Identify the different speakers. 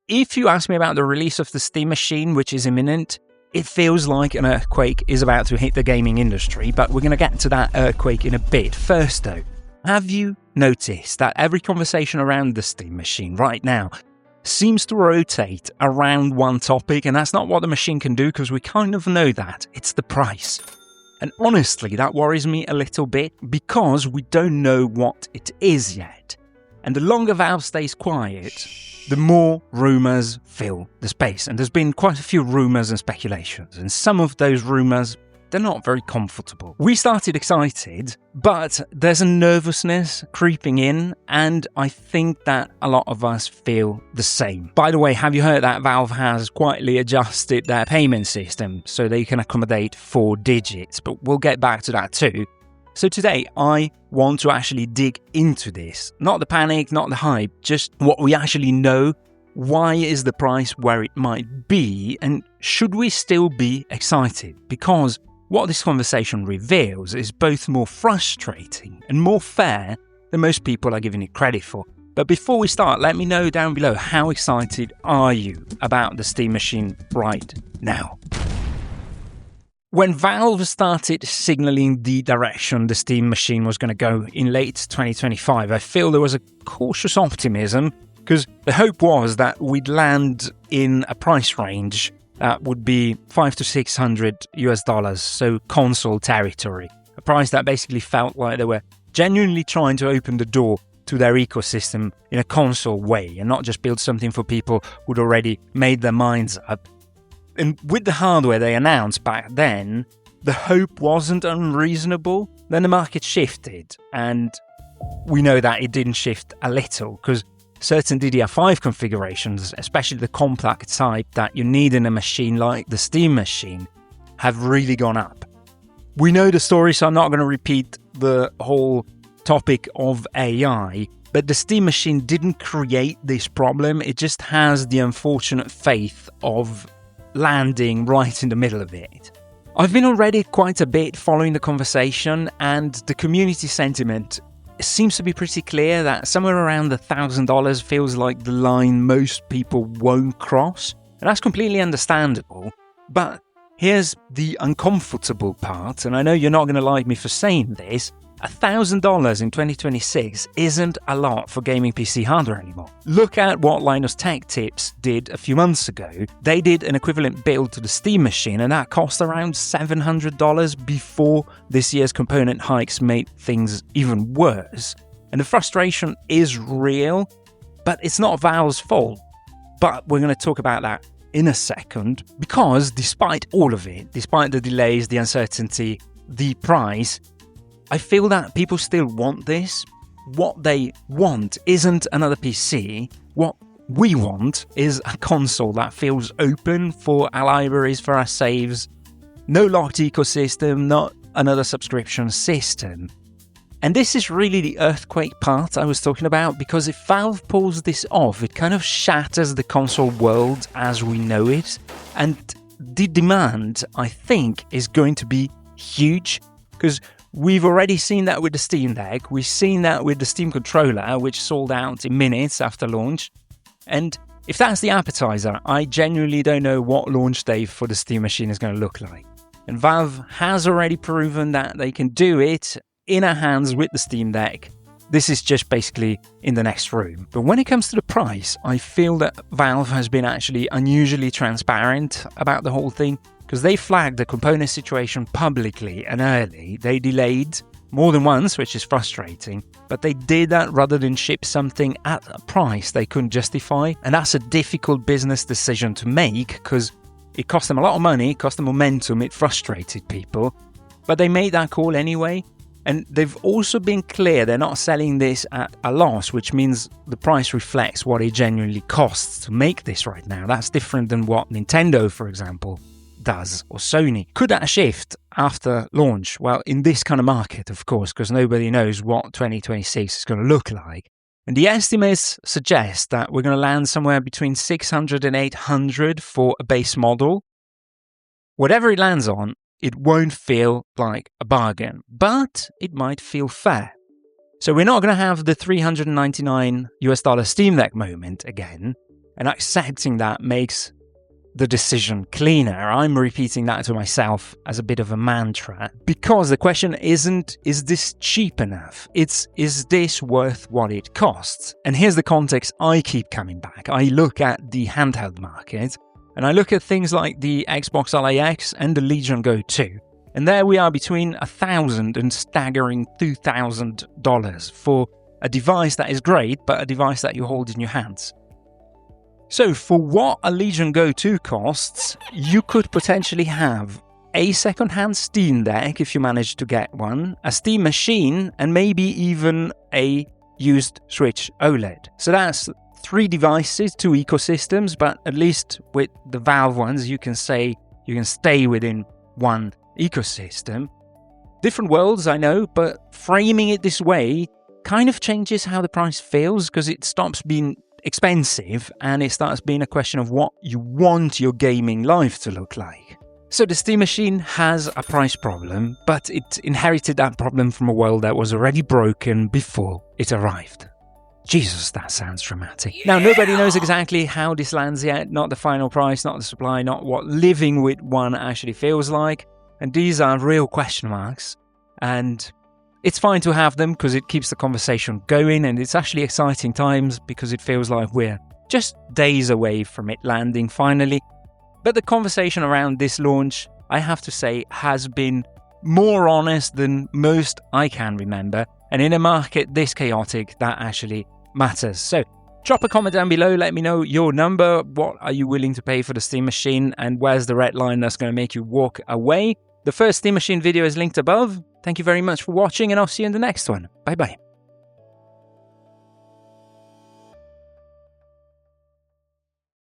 Speaker 1: If you ask me about the release of the Steam Machine, which is imminent, it feels like an earthquake is about to hit the gaming industry, but we're going to get to that earthquake in a bit. First though, have you noticed that every conversation around the Steam Machine right now seems to rotate around one topic, and that's not what the machine can do because we kind of know that. It's the price. And honestly, that worries me a little bit because we don't know what it is yet. And the longer Valve stays quiet, the more rumours fill the space. And there's been quite a few rumours and speculations, and some of those rumours, they're not very comfortable. We started excited, but there's a nervousness creeping in, and I think that a lot of us feel the same. By the way, have you heard that Valve has quietly adjusted their payment system so they can accommodate 4 digits? But we'll get back to that too. So today, I want to actually dig into this. Not the panic, not the hype, just what we actually know. Why is the price where it might be, and should we still be excited? Because what this conversation reveals is both more frustrating and more fair than most people are giving it credit for. But before we start, let me know down below, how excited are you about the Steam Machine right now? When Valve started signaling the direction the Steam Machine was going to go in late 2025, I feel there was a cautious optimism because the hope was that we'd land in a price range that would be $500 to $600, so console territory. A price that basically felt like they were genuinely trying to open the door to their ecosystem in a console way and not just build something for people who'd already made their minds up. And with the hardware they announced back then, the hope wasn't unreasonable. Then the market shifted, and we know that it didn't shift a little because certain DDR5 configurations, especially the compact type that you need in a machine like the Steam Machine, have really gone up. We know the story, so I'm not going to repeat the whole topic of AI, but the Steam Machine didn't create this problem. It just has the unfortunate fate of landing right in the middle of it. I've been on Reddit quite a bit following the conversation, and the community sentiment seems to be pretty clear that somewhere around the $1,000 feels like the line most people won't cross. And that's completely understandable. But here's the uncomfortable part, and I know you're not going to like me for saying this. $1,000 in 2026 isn't a lot for gaming PC hardware anymore. Look at what Linus Tech Tips did a few months ago. They did an equivalent build to the Steam Machine, and that cost around $700 before this year's component hikes made things even worse. And the frustration is real, but it's not Valve's fault. But we're going to talk about that in a second, because despite all of it, despite the delays, the uncertainty, the price, I feel that people still want this. What they want isn't another PC. What we want is a console that feels open for our libraries, for our saves. No locked ecosystem, not another subscription system. And this is really the earthquake part I was talking about, because if Valve pulls this off, it kind of shatters the console world as we know it. And the demand, I think, is going to be huge, because we've already seen that with the Steam Deck, we've seen that with the Steam Controller, which sold out in minutes after launch. And if that's the appetizer, I genuinely don't know what launch day for the Steam Machine is going to look like. And Valve has already proven that they can do it in our hands with the Steam Deck. This is just basically in the next room. But when it comes to the price, I feel that Valve has been actually unusually transparent about the whole thing, because they flagged the component situation publicly and early. They delayed more than once, which is frustrating, but they did that rather than ship something at a price they couldn't justify. And that's a difficult business decision to make, because it cost them a lot of money, it cost them momentum, it frustrated people. But they made that call anyway. And they've also been clear they're not selling this at a loss, which means the price reflects what it genuinely costs to make this right now. That's different than what Nintendo, for example, does, or Sony. Could that shift after launch? Well, in this kind of market, of course, because nobody knows what 2026 is going to look like. And the estimates suggest that we're going to land somewhere between $600 and $800 for a base model. Whatever it lands on, it won't feel like a bargain, but it might feel fair. So we're not going to have the $399 Steam Deck moment again. And accepting that makes the decision cleaner. I'm repeating that to myself as a bit of a mantra, because the question isn't, is this cheap enough? It's, is this worth what it costs? And here's the context I keep coming back. I look at the handheld market, and I look at things like the Xbox LAX and the Legion Go 2. And there we are between $1,000 and staggering $2,000 for a device that is great, but a device that you hold in your hands. So for what a Legion Go 2 costs, you could potentially have a second-hand Steam Deck if you manage to get one, a Steam machine, and maybe even a used Switch OLED. So that's 3 devices, 2 ecosystems, but at least with the Valve ones, you can say you can stay within one ecosystem. Different worlds, I know, but framing it this way kind of changes how the price feels, because it stops being expensive and it starts being a question of what you want your gaming life to look like. So the Steam machine has a price problem, but it inherited that problem from a world that was already broken before it arrived. Jesus, that sounds dramatic. Now, nobody knows exactly how this lands yet, not the final price, not the supply, not what living with one actually feels like. And these are real question marks. And it's fine to have them because it keeps the conversation going, and it's actually exciting times because it feels like we're just days away from it landing finally. But the conversation around this launch, I have to say, has been more honest than most I can remember. And in a market this chaotic, that actually matters. So drop a comment down below, let me know your number, what are you willing to pay for the Steam machine, and where's the red line that's going to make you walk away. The first Steam machine video is linked above. Thank you very much for watching, and I'll see you in the next one. Bye bye.